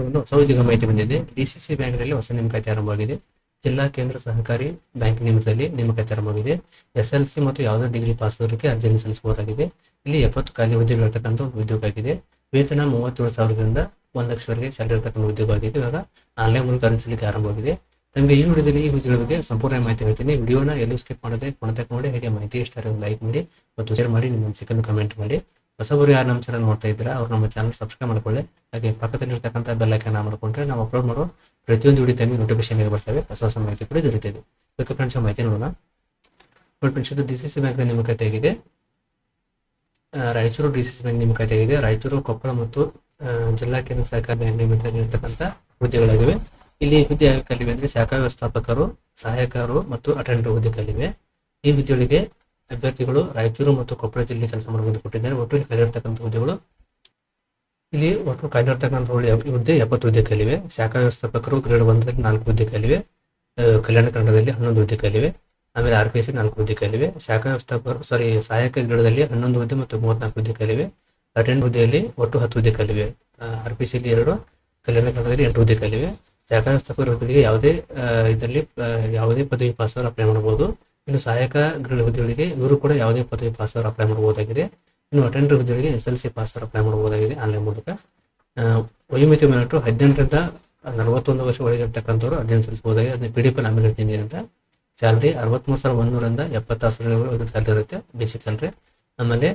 ಒಂದು ಹೊಸ ಉದ್ಯೋಗ ಮಾಹಿತಿ ಬಂದಿದೆ. ಡಿಸಿಸಿ ಬ್ಯಾಂಕ್ನಲ್ಲಿ ಹೊಸ ನೇಮಕಾತಿ ಆರಂಭವಾಗಿದೆ. ಜಿಲ್ಲಾ ಕೇಂದ್ರ ಸಹಕಾರಿ ಬ್ಯಾಂಕ್ ನೇಮಕದಲ್ಲಿ ನೇಮಕಾತಿ ಆರಂಭವಾಗಿದೆ. SLC ಮತ್ತು ಯಾವುದೇ ಡಿಗ್ರಿ ಪಾಸ್ ಅವರಿಗೆ ಅರ್ಜಿಯನ್ನು ಸಲ್ಲಿಸಬಹುದಾಗಿದೆ. ಇಲ್ಲಿ 70 ಖಾಲಿ ಹುದ್ದೆಗಳು ಇರತಕ್ಕಂಥ ಒಂದು ಉದ್ಯೋಗ ಆಗಿದೆ. ವೇತನ 37,000ದಿಂದ 1,00,000ವರೆಗೆ ಸ್ಯಾಲರಿ ಇರತಕ್ಕಂಥ ಉದ್ಯೋಗ ಆಗಿದೆ. ಇವಾಗ ಆನ್ಲೈನ್ ಮೂಲಕ ಅರ್ಜಿ ಸಲ್ಲಿಕೆ ಆರಂಭವಾಗಿದೆ. ನಮಗೆ ಈ ವಿಡಿಯೋದಲ್ಲಿ ಈ ಉದ್ಯೋಗ ಬಗ್ಗೆ ಸಂಪೂರ್ಣ ಮಾಹಿತಿ ಹೇಳ್ತೀನಿ. ವಿಡಿಯೋನ ಎಲ್ಲೂ ಸ್ಕಿಪ್ ಮಾಡದೆ ಕೊನೆತನಕ ನೋಡಿ. ಹಾಗೆ ಮಾಹಿತಿ ಇಷ್ಟ ಆದರೆ ಲೈಕ್ ಮಾಡಿ ಮತ್ತು ಶೇರ್ ಮಾಡಿ, ನಿಮ್ಮ ಅನಿಸಿಕೆಯನ್ನು ಕಮೆಂಟ್ ಮಾಡಿ. ಹೊಸಬರು ಯಾರು ನಮ್ಮ ಚಾನಲ್ ನೋಡ್ತಾ ಇದ್ದೀರಾ ಅವ್ರು ನಮ್ಮ ಚಾನಲ್ ಸಬ್ಸ್ಕ್ರೈಬ್ ಮಾಡ್ಕೊಳ್ಳಿ. ಹಾಗೆ ಪಕ್ಕದಲ್ಲಿರ್ತಕ್ಕಂಥ ಬೆಲ್ ಐಕಾನ್ ಆನ್ ಮಾಡ್ಕೊಂಡ್ರೆ ನಾವು ಅಪ್ಲೋಡ್ ಮಾಡೋ ಪ್ರತಿಯೊಂದು ವಿಡಿಯೋ ತಮಗೆ ನೋಟಿಫಿಕೇಶನ್ ಬರ್ತವೆ. ಹೊಸ ಮಾಹಿತಿ ಕೂಡ ದೊರೆತಿದೆ. ಓಕೆ ಫ್ರೆಂಡ್ಸ್, ಮಾಹಿತಿ ನೋಡೋಣ. ನೋಡಿ ಫ್ರೆಂಡ್ಸ್, ಇದು DCC ಬ್ಯಾಂಕ್ ನೇಮಕಾತಿ ಆಗಿದೆ. ರಾಯಚೂರು DCC ಬ್ಯಾಂಕ್ ನೇಮಕಾತಿ ಆಗಿದೆ. ರಾಯಚೂರು, ಕೊಪ್ಪಳ ಮತ್ತು ಜಿಲ್ಲಾ ಕೇಂದ್ರ ಸಹಕಾರ ಬ್ಯಾಂಕ್ ನೇಮಕಾತಿ ಇರತಕ್ಕಂಥ ಹುದ್ದೆಗಳಾಗಿವೆ. ಇಲ್ಲಿ ಹುದ್ದೆ ಯಾವ ಕಲಿವೆ ಅಂದ್ರೆ ಶಾಖಾ ವ್ಯವಸ್ಥಾಪಕರು, ಸಹಾಯಕರು ಮತ್ತು ಅಟೆಂಡರ್ ಹುದ್ದೆ ಕಲಿವೆ. ಈ ಹುದ್ದೆಗಳಿಗೆ ಅಭ್ಯರ್ಥಿಗಳು ರಾಯಚೂರು ಮತ್ತು ಕೊಪ್ಪಳ ಜಿಲ್ಲೆ ಕೆಲಸ ಮಾಡಬಹುದು ಕೊಟ್ಟಿದ್ದಾರೆ. ಒಟ್ಟು ಇಲ್ಲಿ ಕಲಿಯಿರ್ತಕ್ಕಂಥ ಹುದ್ದೆಗಳು ಇಲ್ಲಿ ಒಟ್ಟು ಕಲಿಯಿರ್ತಕ್ಕಂಥ ಹುದ್ದೆ 70 ಹುದ್ದೆ ಕಲಿವೆ. ಶಾಖಾ ವ್ಯವಸ್ಥಾಪಕರು ಗ್ರೇಡ್ 1ರಲ್ಲಿ 4 ಹುದ್ದೆ ಕಲಿವೆ. ಕಲ್ಯಾಣ ಕನ್ನಡದಲ್ಲಿ 11 ಹುದ್ದೆ ಕಲಿವೆ. ಆಮೇಲೆ RPC 4 ಹುದ್ದೆ ಕಲಿವೆ. ಶಾಖಾ ವ್ಯವಸ್ಥಾಪಕರು ಸಹಾಯಕ ಗ್ರೇಡದಲ್ಲಿ 11 ಹುದ್ದೆ ಮತ್ತು 34 ಹುದ್ದೆ ಕಲಿವೆ. ಅಟೆಂಡ್ ಹುದ್ದೆಯಲ್ಲಿ ಒಟ್ಟು 10 ಹುದ್ದೆ ಕಲಿವೆ. RPCಯಲ್ಲಿ 2, ಕಲ್ಯಾಣ ಕನ್ನಡದಲ್ಲಿ 8 ಹುದ್ದೆ ಕಲಿವೆ. ಶಾಖಾ ವ್ಯವಸ್ಥಾಪಕರ ಹುದ್ದೆಗೆ ಯಾವುದೇ ಪದವಿ ಪಾಸ್ ಅವರು ಅಪ್ಲೈ ಮಾಡಬಹುದು. ಇನ್ನು ಸಹಾಯಕ ಗ್ರೇಡ್ ಹುದ್ದೆಗಳಿಗೆ ಇವರು ಕೂಡ ಯಾವುದೇ ಪದವಿ ಪಾಸ್ ಅವರು ಅಪ್ಲೈ ಮಾಡಬಹುದಾಗಿದೆ. ಇನ್ನು ಅಟೆಂಡರ್ ಹುದ್ದೆಗಳಿಗೆ SLC ಪಾಸ್ ಅವರು ಅಪ್ಲೈ ಮಾಡಬಹುದಾಗಿದೆ ಆನ್ಲೈನ್ ಮೂಲಕ. ವಯೋಮಿತಿ ಬಂದ್ಬಿಟ್ಟು 18ರಿಂದ 41 ವರ್ಷ ಒಳಗಿರ್ತಕ್ಕಂಥವ್ರು ಅರ್ಜಿಯನ್ನು ಸಲ್ಲಿಸಬಹುದಾಗಿದೆ. ಅದನ್ನ PDF ಆಮೇಲೆ ಇರ್ತೀನಿ ಅಂತ. ಸ್ಯಾಲರಿ 63,100ರಿಂದ 76,000 ಸ್ಯಾಲರಿ ಇರುತ್ತೆ, ಬೇಸಿಕ್ ಸ್ಯಾಲರಿ. ಆಮೇಲೆ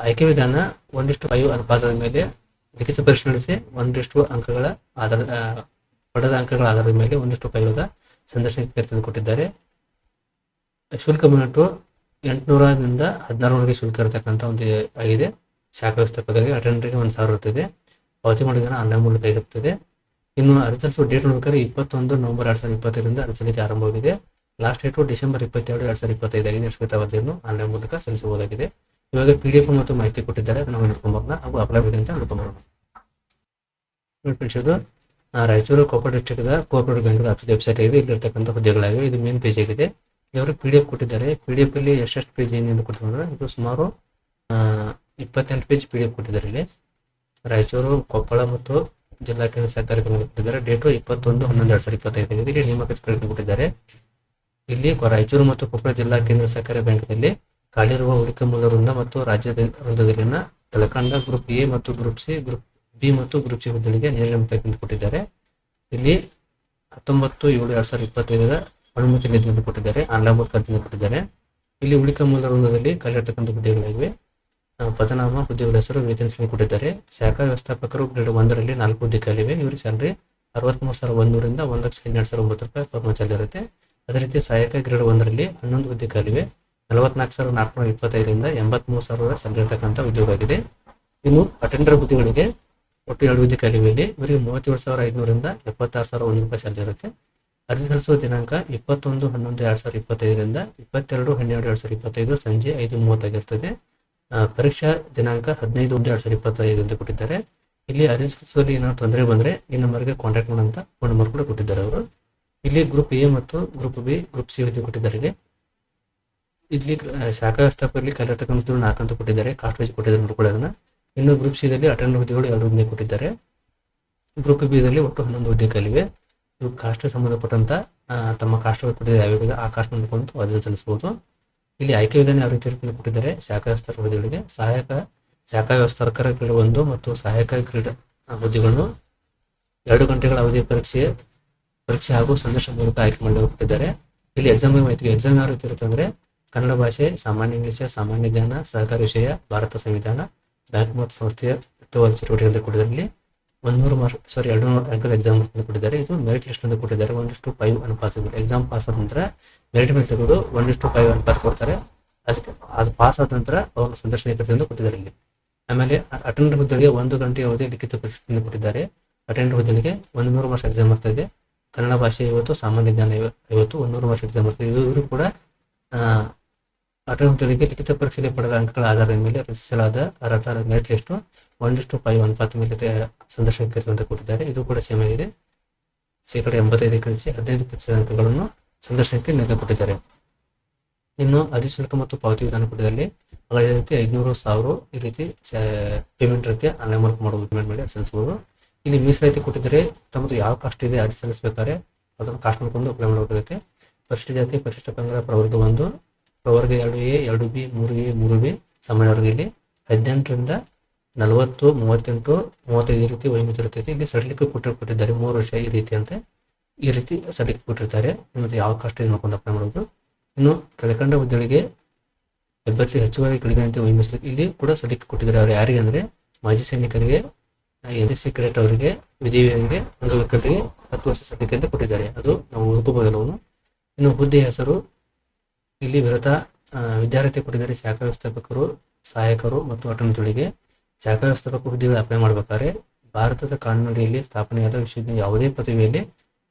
ಆಯ್ಕೆ ವಿಧಾನ 1:5 ಅನುಪಾತದ ಮೇಲೆ ಲಿಖಿತ ಪರೀಕ್ಷೆ ನಡೆಸಿ 1 ಅಂಕಗಳ ಪಡೆದ ಅಂಕಗಳ ಆಧಾರದ ಮೇಲೆ 1:5 ಸಂದರ್ಶನಕ್ಕೆ ತೆಗೆದುಕೊಟ್ಟಿದ್ದಾರೆ. ಶುಲ್ಕ ಬಂದ್ಬಿಟ್ಟು 800ರಿಂದ 1,600ವರೆಗೆ ಶುಲ್ಕ ಇರತಕ್ಕಂಥ ಒಂದು ಆಗಿದೆ. ಶಾಖಾ ವ್ಯವಸ್ಥಾಪಕರಿಗೆ. ಅಟೆಂಡರ್ಗೆ 1,000 ಇರ್ತದೆ. ಪಾವತಿ ಮಾಡಿದ ಆನ್ಲೈನ್ ಮೂಲಕ ಇರುತ್ತದೆ. ಇನ್ನು ಅರ್ಜಿ ಸಲ್ಲಿಸುವ ಡೇಟ್ ನೋಡ್ಬೇಕಾದ್ರೆ 21 ನವೆಂಬರ್ 2025ರಿಂದ ಅರ್ಜಿ ಸಲ್ಲಿಕೆ ಆರಂಭವಾಗಿದೆ. ಲಾಸ್ಟ್ ಡೇಟು ಡಿಸೆಂಬರ್ 22, 2025 ಆಗಿದೆ. ನಿಶ್ಚಿತ ಅವಧಿಯನ್ನು ಆನ್ಲೈನ್ ಮೂಲಕ ಸಲ್ಲಿಸಬಹುದಾಗಿದೆ. ಇವಾಗ PDF ಮತ್ತು ಮಾಹಿತಿ ಕೊಟ್ಟಿದ್ದಾರೆ, ಅದನ್ನು ನಾವು ನೋಡ್ಕೊಂಬರೋಣ. ಹಾಗೂ ಅಪ್ಲೈ ಆಗಿದೆ ಅಂತ ನೋಡ್ಕೊಂಬರೋಣ. ಇದು Raichur Koppal district cooperative bank website ಆಗಿದೆ. ಇಲ್ಲಿರ್ತಕ್ಕಂಥ ಹುದ್ದೆಗಳಾಗಿವೆ. ಇದು ಮೇನ್ ಪೇಜ್ ಆಗಿದೆ. ಇವರು PDF ಕೊಟ್ಟಿದ್ದಾರೆ. PDF ಅಲ್ಲಿ ಎಷ್ಟು ಪೇಜ್ ಏನೆಂದು ಕೊಟ್ಟಿದ್ದಾರೆ. ಇದು ಸುಮಾರು 28 ಪೇಜ್ PDF ಕೊಟ್ಟಿದ್ದಾರೆ. ಇಲ್ಲಿ ರಾಯಚೂರು, ಕೊಪ್ಪಳ ಮತ್ತು ಜಿಲ್ಲಾ ಕೇಂದ್ರ ಸಹಕಾರಿ ಬ್ಯಾಂಕ್ ಕೊಟ್ಟಿದ್ದಾರೆ. ಡೇಟು 21/11/2025 ಆಗಿದೆ. ಇಲ್ಲಿ ನೇಮಕಾತಿ ಪ್ರಕಟಣೆ ಕೊಟ್ಟಿದ್ದಾರೆ. ಇಲ್ಲಿ ರಾಯಚೂರು ಮತ್ತು ಕೊಪ್ಪಳ ಜಿಲ್ಲಾ ಕೇಂದ್ರ ಸಹಕಾರಿ ಬ್ಯಾಂಕ್ನಲ್ಲಿ ಖಾಲಿರುವ ಉಳಿಕೆ ಮೂಲ ವೃಂದ ಮತ್ತು ರಾಜ್ಯದ ವೃಂದದಲ್ಲಿನ ತಲಕಂಡ ಗ್ರೂಪ್ A ಮತ್ತು ಗ್ರೂಪ್ C, ಗ್ರೂಪ್ B ಮತ್ತು ಗ್ರೂಪ್ C ಹುದ್ದೆಗಳಿಗೆ ನೇರ ನೇಮಕಾತಿ ಕೊಟ್ಟಿದ್ದಾರೆ. ಇಲ್ಲಿ 19/7/2025 ಅನುಮತಿ ನಿಧಿಯನ್ನು ಕೊಟ್ಟಿದ್ದಾರೆ. ಆನ್ಲೈನ್ ಮೂಲಕ ಅರ್ಜಿಯನ್ನು ಕೊಟ್ಟಿದ್ದಾರೆ. ಇಲ್ಲಿ ಉಳಿಕೆ ಮೂಲ ವೃಂದದಲ್ಲಿ ಖಾಲಿರ್ತಕ್ಕಂಥ ಹುದ್ದೆಗಳಾಗಿವೆ. ಪದನಾಮ, ಹುದ್ದೆಗಳ ಹೆಸರು, ವೇತನ ಶ್ರೇಣಿ ಕೊಟ್ಟಿದ್ದಾರೆ. ಶಾಖಾ ವ್ಯವಸ್ಥಾಪಕರು ಗ್ರೇಡ್ 1ರಲ್ಲಿ 4 ಹುದ್ದೆ ಖಾಲಿವೆ. ಇವರು ಸ್ಯಾಲರಿ 63,100ರಿಂದ 1,12,900 ಪರ್ ಮಂತ್ ಸ್ಯಾಲರಿ ಇರುತ್ತೆ. ಅದೇ ರೀತಿ ಸಹಾಯಕ ಗ್ರೇಡ್ 1ರಲ್ಲಿ 11 ಹುದ್ದೆ ಖಾಲಿವೆ. 44,425ರಿಂದ 83,000 ಸ್ಯಾಲರಿ ಇರತಕ್ಕಂಥ ಉದ್ಯೋಗ ಆಗಿದೆ. ಇನ್ನು ಅಟೆಂಡರ್ ಹುದ್ದೆಗಳಿಗೆ ಒಟ್ಟು 2 ಹುದ್ದೆ ಖಾಲಿವೆ. ಇಲ್ಲಿ ಇವರಿಗೆ 37,500ರಿಂದ 76,100 ಸ್ಯಾಲರಿ ಇರುತ್ತೆ. ಅರ್ಜಿ ಸಲ್ಲಿಸುವ ದಿನಾಂಕ 21/11/2025ರಿಂದ 22/12/2025 ಸಂಜೆ 5:30 ಆಗಿರ್ತದೆ. ಪರೀಕ್ಷಾ ದಿನಾಂಕ 15/1/2025 ಅಂತ ಕೊಟ್ಟಿದ್ದಾರೆ. ಇಲ್ಲಿ ಅರ್ಜಿ ಸಲ್ಲಿಸುವಲ್ಲಿ ಏನಾದ್ರು ತೊಂದರೆ ಬಂದರೆ ಈ ನಂಬರ್ಗೆ ಕಾಂಟ್ಯಾಕ್ಟ್ ಮಾಡೋಂಥ ಫೋನ್ ನಂಬರ್ ಕೂಡ ಕೊಟ್ಟಿದ್ದಾರೆ ಅವರು. ಇಲ್ಲಿ ಗ್ರೂಪ್ A ಮತ್ತು ಗ್ರೂಪ್ B, ಗ್ರೂಪ್ C ಹುದ್ದೆ ಕೊಟ್ಟಿದ್ದಾರೆ. ಇಲ್ಲಿ ಶಾಖಾ ವ್ಯವಸ್ಥಾಪಕರಲ್ಲಿ ಕಲಿಯತಕ್ಕಂಥ 4 ಅಂತ ಕೊಟ್ಟಿದ್ದಾರೆ. ಕಾಸ್ಟ್ ವೈಸ್ ಕೊಟ್ಟಿದ್ದಾರೆ, ನೋಡ್ಕೊಳ್ಳೋದನ್ನ. ಇನ್ನು ಗ್ರೂಪ್ C ದಲ್ಲಿ ಅಟೆಂಡರ್ ಹುದ್ದೆಗಳು 2 ಹುದ್ದೆ ಕೊಟ್ಟಿದ್ದಾರೆ. ಗ್ರೂಪ್ B ದಲ್ಲಿ ಒಟ್ಟು 11 ಹುದ್ದೆ ಕಲಿವೆ. ಇವು ಕಾಸ್ಟ್ ಸಂಬಂಧಪಟ್ಟಂತ ತಮ್ಮ ಕಾಸ್ಟ್ ಕೊಟ್ಟಿದ್ದಾರೆ, ಯಾವ್ಯಾವ ಆ ಕಾಸ್ಟ್ ನೋಡ್ಕೊಂಡು ಅರ್ಜಿ ಸಲ್ಲಿಸಬಹುದು. ಇಲ್ಲಿ ಆಯ್ಕೆ ವಿಧಾನ ಯಾವ ರೀತಿ ಕೊಟ್ಟಿದ್ದಾರೆ. ಶಾಖಾ ವ್ಯವಸ್ಥಾಪಕ ಹುದ್ದೆಗಳಿಗೆ ಶಾಖಾ ವ್ಯವಸ್ಥಾಪಕರ ಗ್ರೇಡ್ 1 ಮತ್ತು ಸಹಾಯಕ ಗ್ರೇಡ್ ಹುದ್ದೆಗಳನ್ನು 2 ಗಂಟೆಗಳ ಅವಧಿ ಪರೀಕ್ಷೆ ಹಾಗೂ ಸಂದರ್ಶನ ಮೂಲಕ ಆಯ್ಕೆ ಮಾಡಲು ಕೊಟ್ಟಿದ್ದಾರೆ. ಇಲ್ಲಿ ಎಕ್ಸಾಮ್ ಮಾಹಿತಿ. ಎಕ್ಸಾಮ್ ಯಾವ ರೀತಿ ಇರುತ್ತೆ ಅಂದ್ರೆ ಕನ್ನಡ ಭಾಷೆ, ಸಾಮಾನ್ಯ ಇಂಗ್ಲಿಷ್, ಸಾಮಾನ್ಯ ಜ್ಞಾನ, ಸಹಕಾರಿ ವಿಷಯ, ಭಾರತ ಸಂವಿಧಾನ, ಬ್ಯಾಂಕ್ ಮತ್ತು ಸಂಸ್ಥೆಯ ಚಟುವಟಿಕೆ ಅಂತ ಕೊಟ್ಟಿದ್ದಾರೆ. ಇಲ್ಲಿ 200 ಅಂಕದ ಎಕ್ಸಾಮ್ ಕೊಟ್ಟಿದ್ದಾರೆ. ಇದು ಮೆರಿಟ್ ಲಿಸ್ಟ್ ಅಂತ ಕೊಟ್ಟಿದ್ದಾರೆ. 1:5 ಅನುಪಾತ. ಎಕ್ಸಾಮ್ ಪಾಸ್ ಆದ ನಂತರ ಮೆರಿಟ್ ಮೇಲೆ ತೆಗೆದು 1:5 ಅನುಪಾತ ಕೊಡ್ತಾರೆ. ಅದಕ್ಕೆ ಅದು ಪಾಸ್ ಆದ ನಂತರ ಅವರು ಸಂದರ್ಶನ ಕರೆದು ಕೊಟ್ಟಿದ್ದಾರೆ. ಇಲ್ಲಿ ಆಮೇಲೆ ಅಟೆಂಡರ್ ಹುದ್ದೆಗೆ 1 ಗಂಟೆ ಅವಧಿ ಲಿಖಿತ ಪರೀಕ್ಷೆಯನ್ನು ಕೊಟ್ಟಿದ್ದಾರೆ. ಅಟೆಂಡರ್ ಹುದ್ದೆಗೆ 100 ಮಾರ್ಕ್ಸ್ ಎಕ್ಸಾಮ್ ಬರ್ತದೆ. ಕನ್ನಡ ಭಾಷೆ 50, ಸಾಮಾನ್ಯ ಜ್ಞಾನ 50, 100 ಮಾರ್ಕ್ಸ್ ಎಕ್ಸಾಮ್ ಬರ್ತದೆ. ಇವರು ಕೂಡ ಅಟೆಂಡರ್ ಹುದ್ದೆಗೆ ಲಿಖಿತ ಪರೀಕ್ಷೆಯಲ್ಲಿ ಪಡೆದ ಅಂಕಗಳ ಆಧಾರದ ಮೇಲೆ ರಚಿಸಲಾದ ಅರ್ಹತಾ ಮೆರಿಟ್ ಲಿಸ್ಟ್ 1:5 ಅನುಪಾತ ಮೇಲೆ ಸಂದರ್ಶನಕ್ಕೆ ಅಂತ ಕೊಟ್ಟಿದ್ದಾರೆ. ಇದು ಕೂಡ ಸೇಮ್ ಆಗಿದೆ. 85% ಕಳಿಸಿ 15% ಅಂಕಗಳನ್ನು ಸಂದರ್ಶನಕ್ಕೆ ನಿರ್ಣಯ ಕೊಟ್ಟಿದ್ದಾರೆ. ಇನ್ನು ಅರ್ಜಿ ಶುಲ್ಕ ಮತ್ತು ಪಾವತಿ ವಿಧಾನ ಕೊಟ್ಟಿದ್ದಾರೆ. ಅದೇ ರೀತಿ 500, 1,000 ಈ ರೀತಿ ಪೇಮೆಂಟ್ ಇರುತ್ತೆ. ಆನ್ಲೈನ್ ಮೂಲಕ ಮಾಡಬಹುದು, ಪೇಮೆಂಟ್ ಮಾಡಿ ಸಲ್ಲಿಸಬಹುದು. ಇಲ್ಲಿ ಮೀಸಲಾತಿ ಕೊಟ್ಟಿದ್ದರೆ ತಮ್ಮದು ಯಾವ ಕಾಸ್ಟ್ ಇದೆ ಅರ್ಜಿ ಸಲ್ಲಿಸಬೇಕಾದ್ರೆ ಅದನ್ನು ಕಾಸ್ಟ್ ನೋಡ್ಕೊಂಡು ಅಪ್ಲೈ ಮಾಡಬೇಕಾಗುತ್ತೆ. ಪರಿಶಿಷ್ಟ ಜಾತಿ, ಪರಿಶಿಷ್ಟ ಪಂಗಡ, ಪ್ರವರ್ಗ 1, ಪ್ರವರ್ಗ 2A, 2B, 3A, 3B ಸಾಮಾನ್ಯವರಿಗೆ 18ರಿಂದ 40, 38, 35 ಈ ರೀತಿ ವಯೋಮಿತಿ ಇರ್ತೈತಿ. ಇಲ್ಲಿ ಸರ್ಟಿಫಿಕೇಟ್ ಕೊಟ್ಟಿದ್ದಾರೆ 3 ವರ್ಷ ಈ ರೀತಿ ಅಂತ, ಈ ರೀತಿ ಸರ್ಟಿಫಿಕೇಟ್ ಕೊಟ್ಟಿರ್ತಾರೆ. ನಿಮ್ಮದು ಯಾವ ಕಾಸ್ಟ್ ಇದೆ ನೋಡ್ಕೊಂಡು ಅಪ್ಲೈ ಮಾಡೋದು. ಇನ್ನು ಕೆಳಕಂಡ ಹುದ್ದೆಗಳಿಗೆ ಅಭ್ಯರ್ಥಿ ಹೆಚ್ಚುವರಿ ಕೆಳಗಿನಂತೆ ವಯೋಮಿತಿ ಇಲ್ಲಿ ಕೂಡ ಸರ್ಟಿಫಿಕೇಟ್ ಕೊಟ್ಟಿದ್ದಾರೆ. ಅವ್ರು ಯಾರಿಗೆ ಅಂದರೆ ಮಾಜಿ ಸೈನಿಕರಿಗೆ, NCC ಕೆಡೆಟ್ ಅವರಿಗೆ, ವಿಧಿವೀರರಿಗೆ, ಅಂಗವಿಕಲರಿಗೆ 10 ವರ್ಷ ಸರ್ಟಿಫಿಕೇಟ್ ಅಂತ ಕೊಟ್ಟಿದ್ದಾರೆ. ಅದು ನಾವು ಓದ್ಕೋಬಹುದಲ್ಲವನು. ಇನ್ನು ಹುದ್ದೆ ಹೆಸರು ಇಲ್ಲಿ ವಿರತ ವಿದ್ಯಾರ್ಥಿ ಕೊಟ್ಟಿದ್ದಾರೆ. ಶಾಖಾ ವ್ಯವಸ್ಥಾಪಕರು, ಸಹಾಯಕರು ಮತ್ತು ಅಟೆಂಡರ್ಗಳಿಗೆ ಶಾಖಾ ವ್ಯವಸ್ಥಾಪಕ ಹುದ್ದೆಗಳು ಅಪ್ಲೈ ಮಾಡಬೇಕಾದ್ರೆ ಭಾರತದ ಕಾನೂನಿನಲ್ಲಿ ಸ್ಥಾಪನೆಯಾದ ವಿಶ್ವದ ಯಾವುದೇ ಪದವಿಯಲ್ಲಿ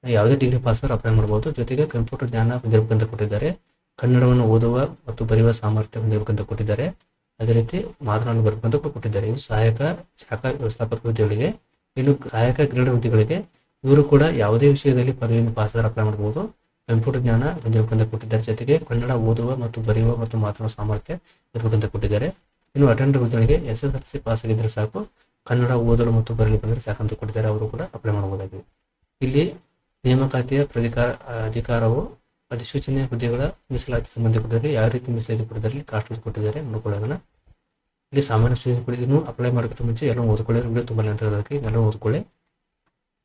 ಯಾವುದೇ ಡಿಗ್ರಿ ಪಾಸರ್ ಅಪ್ಲೈ ಮಾಡಬಹುದು. ಜೊತೆಗೆ ಕಂಪ್ಯೂಟರ್ ಜ್ಞಾನ ಹೊಂದಿರಬೇಕಂತ ಕೊಟ್ಟಿದ್ದಾರೆ. ಕನ್ನಡವನ್ನು ಓದುವ ಮತ್ತು ಬರೆಯುವ ಸಾಮರ್ಥ್ಯ ಹೊಂದಿರಬೇಕಂತ ಕೊಟ್ಟಿದ್ದಾರೆ. ಅದೇ ರೀತಿ ಮಾತನಾಡಲು ಬರಬೇಕಂತ ಕೊಟ್ಟಿದ್ದಾರೆ. ಇದು ಸಹಾಯಕ ಶಾಖಾ ವ್ಯವಸ್ಥಾಪಕ ಹುದ್ದೆಗಳಿಗೆ. ಇನ್ನು ಸಹಾಯಕ ಗ್ರೇಡ್ ಹುದ್ದೆಗಳಿಗೆ ಇವರು ಕೂಡ ಯಾವುದೇ ವಿಷಯದಲ್ಲಿ ಪದವಿಯಿಂದ ಪಾಸರ್ ಅಪ್ಲೈ ಮಾಡಬಹುದು. ಕಂಪ್ಯೂಟರ್ ಜ್ಞಾನ ಹೊಂದಿರಬೇಕಂತ ಕೊಟ್ಟಿದ್ದಾರೆ. ಜೊತೆಗೆ ಕನ್ನಡ ಓದುವ ಮತ್ತು ಬರೆಯುವ ಮತ್ತು ಮಾತನಾಡುವ ಸಾಮರ್ಥ್ಯ ಇರಬೇಕಂತ ಕೊಟ್ಟಿದ್ದಾರೆ. ಇನ್ನು ಅಟೆಂಡರ್ ಹುದ್ದೆಗಳಿಗೆ SSLC ಪಾಸ್ ಆಗಿದ್ರೆ ಸಾಕು, ಕನ್ನಡ ಓದಲು ಮತ್ತು ಬರೆಯಲು ಬಂದರೆ ಸಾಕಂತ ಕೊಟ್ಟಿದ್ದಾರೆ. ಅವರು ಕೂಡ ಅಪ್ಲೈ ಮಾಡಬಹುದಾಗಿದೆ. ಇಲ್ಲಿ ನೇಮಕಾತಿಯ ಅಧಿಕಾರವು ಅಧಿಸೂಚನೆಯ ಹುದ್ದೆಗಳ ಮೀಸಲಾತಿ ಸಂಬಂಧ ಕೊಟ್ಟಿದ್ದಾರೆ. ಯಾವ ರೀತಿ ಮೀಸಲಾತಿ ಕೊಟ್ಟಿದ್ದಾರೆ, ಕಾಸ್ಟ್ ಕೊಟ್ಟಿದ್ದಾರೆ ನೋಡ್ಕೊಳ್ಳೋದನ್ನ. ಇಲ್ಲಿ ಸಾಮಾನ್ಯ ಸೂಚನೆ ಕೊಟ್ಟಿದ್ದು ಅಪ್ಲೈ ಮಾಡೋಕ್ಕಿಂತ ಮುಂಚೆ ಎಲ್ಲ ಓದ್ಕೊಳ್ಳಿ. ವಿಡಿಯೋ ತುಂಬ ಅಂತ ಹೇಳೋದಕ್ಕೆ ಎಲ್ಲ ಓದ್ಕೊಳ್ಳಿ.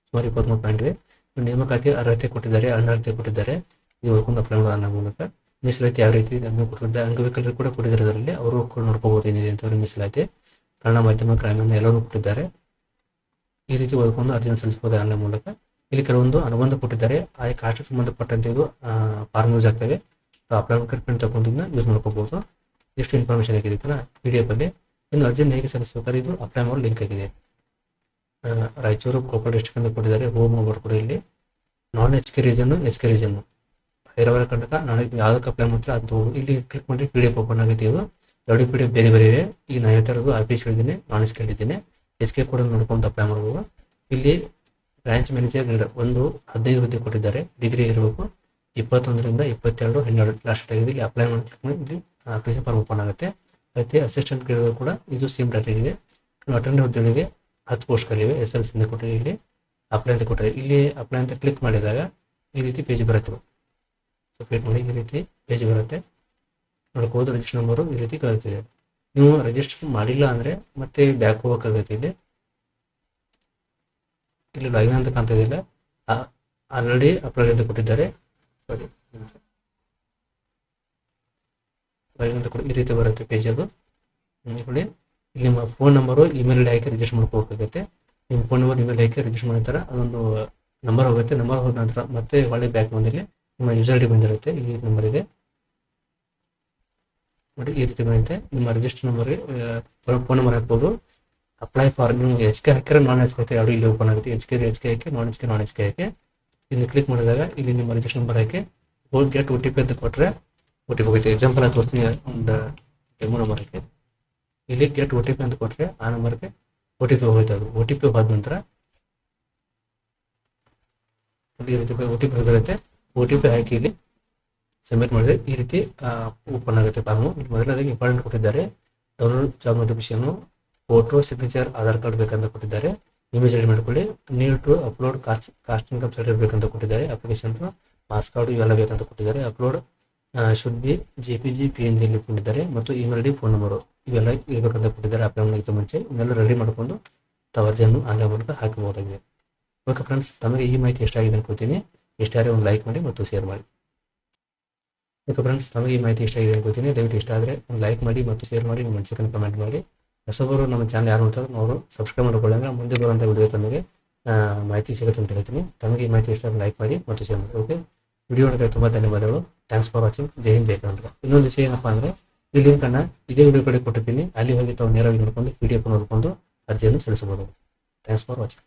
ಸುಮಾರು 23 ಪಾಯಿಂಟ್ ಇವೆ. ನೇಮಕಾತಿಯ ಅರ್ಹತೆ ಕೊಟ್ಟಿದ್ದಾರೆ, ಅನರ್ಹತೆ ಕೊಟ್ಟಿದ್ದಾರೆ. ಇದು ಓದ್ಕೊಂಡು ಅಪ್ಲೈ ಮಾಡೋಣ ಮೂಲಕ ಮೀಸಲಾತಿ ಯಾವ ರೀತಿ ಅದನ್ನು ಕೊಟ್ಟಿದ್ದಾರೆ. ಅಂಗವಿಕಲರು ಕೂಡ ಕೊಟ್ಟಿದ್ದಾರೆ. ಅದರಲ್ಲಿ ಅವರು ಕೂಡ ನೋಡ್ಕೋಬಹುದು ಏನಿದೆ ಅಂತವ್ರಿಗೆ ಮೀಸಲಾತಿ. ಕನ್ನಡ ಮಾಧ್ಯಮ, ಗ್ರಾಮೀಣ ಎಲ್ಲರೂ ಕೊಟ್ಟಿದ್ದಾರೆ. ಈ ರೀತಿ ಓದ್ಕೊಂಡು ಅರ್ಜಿಯನ್ನು ಸಲ್ಲಿಸಬಹುದು ಆನ್ಲೈನ್ ಮೂಲಕ. ಇಲ್ಲಿ ಕೆಲವೊಂದು ಅನುಬಂಧ ಕೊಟ್ಟಿದ್ದಾರೆ. ಆ ಕಾಸ್ಟ್ ಸಂಬಂಧಪಟ್ಟಂತೆ ಇದು ಫಾರ್ಮ್ ಯೂಸ್ ಆಗ್ತವೆ. ಅಪ್ಲೈ ಪ್ರಿಂಟ್ ತಗೊಂಡಿದ್ದನ್ನ ಯೂಸ್ ಮಾಡ್ಕೋಬಹುದು. ಎಷ್ಟು ಇನ್ಫಾರ್ಮೇಶನ್ ಆಗಿದೆ PDF ಅಲ್ಲಿ. ಇನ್ನು ಅರ್ಜಿಯನ್ನು ಹೇಗೆ ಸಲ್ಲಿಸಬೇಕಾದ್ರೆ ಇದು ಅಪ್ಲೈ ಮಾಡೋ ಲಿಂಕ್ ಆಗಿದೆ. ರಾಯಚೂರು, ಕೊಪ್ಪಳ ಡಿಸ್ಟ್ರಿಕ್ಟ್ ಅಂತ ಕೊಟ್ಟಿದ್ದಾರೆ. ಹೋಮ್ ಬರ್ಕೊಡಿ. ಇಲ್ಲಿ ನಾನ್ HK region, HK region Hyderabad Karnataka. ನಾನು ಯಾವುದಕ್ಕೆ ಅಪ್ಲೈ ಮಾಡ್ತಾರೆ ಅದು ಇಲ್ಲಿ ಕ್ಲಿಕ್ ಮಾಡಿ PDF ಓಪನ್ ಆಗುತ್ತೆ. ಇದು 2 PDF ಬೇರೆ ಬೇರೆ ಇವೆ. ಈಗ ನಾನು ಹೇಳ್ತಾ ಇರೋದು RPS ಹೇಳಿದ್ದೀನಿ, ನಾನ್ HK ಹೇಳಿದ್ದೀನಿ. HK ಕೂಡ ನೋಡ್ಕೊಂಡು ಅಪ್ಲೈ ಮಾಡ್ಬೋದು. ಇಲ್ಲಿ ಬ್ರಾಂಚ್ ಮ್ಯಾನೇಜರ್ ಒಂದು 15 ಹುದ್ದೆ ಕೊಟ್ಟಿದ್ದಾರೆ. ಡಿಗ್ರಿ ಇರಬೇಕು. 21ರಿಂದ 22, 12 ಲಾಸ್ಟ್ ಆಗಿದೆ. ಇಲ್ಲಿ ಅಪ್ಲೈ ಮಾಡಿ ಇಲ್ಲಿ ಅಪ್ಲಿಕೇಶನ್ ಫಾರ್ಮ್ ಓಪನ್ ಆಗುತ್ತೆ. ಮತ್ತೆ ಅಸಿಸ್ಟೆಂಟ್ ಗ್ರೇಡ್ ಕೂಡ ಇದು ಸೇಮ್ ಡಾಟಾ ಇದೆ. ಅಟೆಂಡರ್ ಹುದ್ದೆಗಳಿಗೆ 10 ಪೋಸ್ಟ್ಗಳಿವೆ. SLC ಅಂತ ಕೊಟ್ಟರೆ ಇಲ್ಲಿ ಅಪ್ಲೈ ಅಂತ ಕೊಟ್ಟರೆ ಇಲ್ಲಿ ಅಪ್ಲೈ ಅಂತ ಕ್ಲಿಕ್ ಮಾಡಿದಾಗ ಈ ರೀತಿ ಪೇಜ್ ಬರುತ್ತೆ. ಸೊ ಕ್ಲಿಕ್ ಮಾಡಿ ಈ ರೀತಿ ಪೇಜ್ ಬರುತ್ತೆ. ನೋಡ್ಕೋದು ರಿಜಿಸ್ಟರ್ ನಂಬರು ಈ ರೀತಿ ಕಳಿಸ್ತಿದೆ. ನೀವು ರಿಜಿಸ್ಟರ್ ಮಾಡಿಲ್ಲ ಅಂದರೆ ಮತ್ತೆ ಬ್ಯಾಕ್ ಹೋಗೋಕ್ಕಾಗುತ್ತೆ. ಇಲ್ಲಿ ಲಾಗಿನ್ ಅಂತ ಕಾಣ್ತಿದ್ದಿಲ್ಲ, ಆಲ್ರೆಡಿ ಅಪ್ಲೋಡ್ ಅಂತ ಕೊಟ್ಟಿದ್ದಾರೆ. ಸಾರಿ, ಲಾಗಿನ್ ಅಂತ ಈ ರೀತಿ ಬರುತ್ತೆ ಪೇಜ್. ಅದು ನೋಡಿ, ಇಲ್ಲಿ ನಿಮ್ಮ ಫೋನ್ ನಂಬರು, ಇಮೇಲ್ ಐಡಿ ಹಾಕಿ ರಿಜಿಸ್ಟರ್ ಮಾಡ್ಕೋಬೇಕಾಗುತ್ತೆ. ನಿಮ್ಮ ಫೋನ್ ನಂಬರ್, ಇಮೇಲ್ ಹಾಕಿ ರಿಜಿಸ್ಟರ್ ಮಾಡಿರ್ತಾರೆ. ಅದೊಂದು ನಂಬರ್ ಹೋಗುತ್ತೆ. ನಂಬರ್ ಹೋದ ನಂತರ ಮತ್ತೆ ಒಳ್ಳೆ ಬ್ಯಾಕ್ ಬಂದಿಲ್ಲ ನಿಮ್ಮ ಯೂಸರ್ ಐಡಿ ಬಂದಿರುತ್ತೆ. ಈ ನಂಬರ್ ಇದೆ ನೋಡಿ, ಈ ರೀತಿ ಬರುತ್ತೆ. ನಿಮ್ಮ ರಿಜಿಸ್ಟರ್ ನಂಬರ್ಗೆ ಫೋನ್ ನಂಬರ್ ಹಾಕ್ಬೋದು. ಅಪ್ಲೈ ಫಾರ್ ನೀವು HK ಹಾಕಿದ್ರೆ ನಾನ್ HK ಹಾಕಿ ಎರಡು ಇಲ್ಲಿ ಓಪನ್ ಆಗುತ್ತೆ. HK ಹಾಕಿ, ನಾನ್ HK ಹಾಕಿ ಇಲ್ಲಿ ಕ್ಲಿಕ್ ಮಾಡಿದಾಗ ಇಲ್ಲಿ ನಿಮ್ಮ ರಿಜಿಸ್ಟರ್ ನಂಬರ್ ಹಾಕಿ ಗೆಟ್ OTP ಅಂತ ಕೊಟ್ಟರೆ OTP ಹೋಗುತ್ತೆ. ಎಕ್ಸಾಂಪಲ್ ಅಂತ ತೋರಿಸ್ತೀನಿ, ಒಂದು ಡೆಮೋ ನಂಬರ್ ಹಾಕಿ ಇಲ್ಲಿ ಗೆಟ್ OTP ಅಂತ ಕೊಟ್ಟರೆ ಆ ನಂಬರ್ಗೆ OTP ಹೋಗುತ್ತೆ. ಅದು OTP ಹೋದ ನಂತರ ಈ ರೀತಿ OTP ಹೋಗಿರುತ್ತೆ. OTP ಹಾಕಿ ಇಲ್ಲಿ ಸಬ್ಮಿಟ್ ಮಾಡಿದ್ರೆ ಈ ರೀತಿ ಓಪನ್ ಆಗುತ್ತೆ ಫಾರ್ಮು. ಮೊದಲದಾಗಿ ಇಂಪಾರ್ಟೆಂಟ್ ಕೊಟ್ಟಿದ್ದಾರೆ. Download job notification, photo, signature, Aadhaar card ಬೇಕಂತ ಕೊಟ್ಟಿದ್ದಾರೆ. ಇಮೇಜ್ ರೆಡಿ ಮಾಡ್ಕೊಳ್ಳಿ. Need to upload caste income certificate ಬೇಕಂತ ಕೊಟ್ಟಿದ್ದಾರೆ. ಅಪ್ಲಿಕೇಶನ್ ಮಾಸ್ ಕಾರ್ಡು ಇವೆಲ್ಲ ಬೇಕಂತ ಕೊಟ್ಟಿದ್ದಾರೆ. Upload should be JPG PNG ಇಲ್ಲಿ ಕೊಟ್ಟಿದ್ದಾರೆ. ಮತ್ತು ಇಮೇಲ್ ಐಡಿ, ಫೋನ್ ನಂಬರು ಇವೆಲ್ಲ ಇರಬೇಕಂತ ಕೊಟ್ಟಿದ್ದಾರೆ. ಅಪ್ಲೈ ಮಾಡೋಕ್ಕಿಂತ ಮುಂಚೆ ಇವನ್ನೆಲ್ಲ ರೆಡಿ ಮಾಡಿಕೊಂಡು ತಾವು ಅರ್ಜಿಯನ್ನು ಆನ್ಲೈನ್ ಮೂಲಕ ಹಾಕಬಹುದಾಗಿದೆ. ಓಕೆ ಫ್ರೆಂಡ್ಸ್, ತಮಗೆ ಈ ಮಾಹಿತಿ ಇಷ್ಟ ಆಗಿದೆ ಅನ್ಕೋತೀನಿ. ಇಷ್ಟಾದರೆ ಒಂದು ಲೈಕ್ ಮಾಡಿ ಮತ್ತು ಶೇರ್ ಮಾಡಿ. ಓಕೆ ಫ್ರೆಂಡ್ಸ್, ನಮಗೆ ಈ ಮಾಹಿತಿ ಇಷ್ಟ ಆಗಿದೆ ಅನ್ಕೋತೀನಿ. ದಯವಿಟ್ಟು ಇಷ್ಟ ಆದರೆ ಒಂದು ಲೈಕ್ ಮಾಡಿ ಮತ್ತು ಶೇರ್ ಮಾಡಿ. ನಿಮ್ಮ ಮನಸ್ಸಿಗೆ ಕಮೆಂಟ್ ಮಾಡಿ. ಹೊಸಬರು ನಮ್ಮ ಚಾನಲ್ ಯಾರು ನೋಡ್ತಾರೆ ಅವರು ಸಬ್ಸ್ಕ್ರೈಬ್ ಮಾಡಿಕೊಳ್ಳಿ. ಅಂದರೆ ಮುಂದೆ ಬರುವಂಥ ವಿಡಿಯೋ ತಮಗೆ ಮಾಹಿತಿ ಸಿಗುತ್ತೆ ಅಂತ ಹೇಳ್ತೀನಿ. ತಮಗೆ ಈ ಮಾಹಿತಿ ಇಷ್ಟ ಲೈಕ್ ಮಾಡಿ ಮತ್ತು ಶೇರ್ ಮಾಡಿ. ಓಕೆ, ವಿಡಿಯೋ ನೋಡೋಕ್ಕೆ ತುಂಬ ಧನ್ಯವಾದಗಳು. Thanks for watching. ಜೈ ಹಿಂದ್, ಜೈ ಕರ್ನಾಟಕ. ಇನ್ನೊಂದು ವಿಷಯ ಏನಪ್ಪ ಅಂದರೆ ಈ ಲಿಂಕನ್ನು ಇದೇ ವಿಡಿಯೋ ಕಡೆ ಕೊಟ್ಟಿರ್ತೀನಿ. ಅಲ್ಲಿ ಹೋಗಿ ತಾವು ನೇರವಾಗಿ ನೋಡಿಕೊಂಡು PDF ನೋಡಿಕೊಂಡು ಅರ್ಜಿಯನ್ನು ಸಲ್ಲಿಸಬಹುದು. Thanks for watching.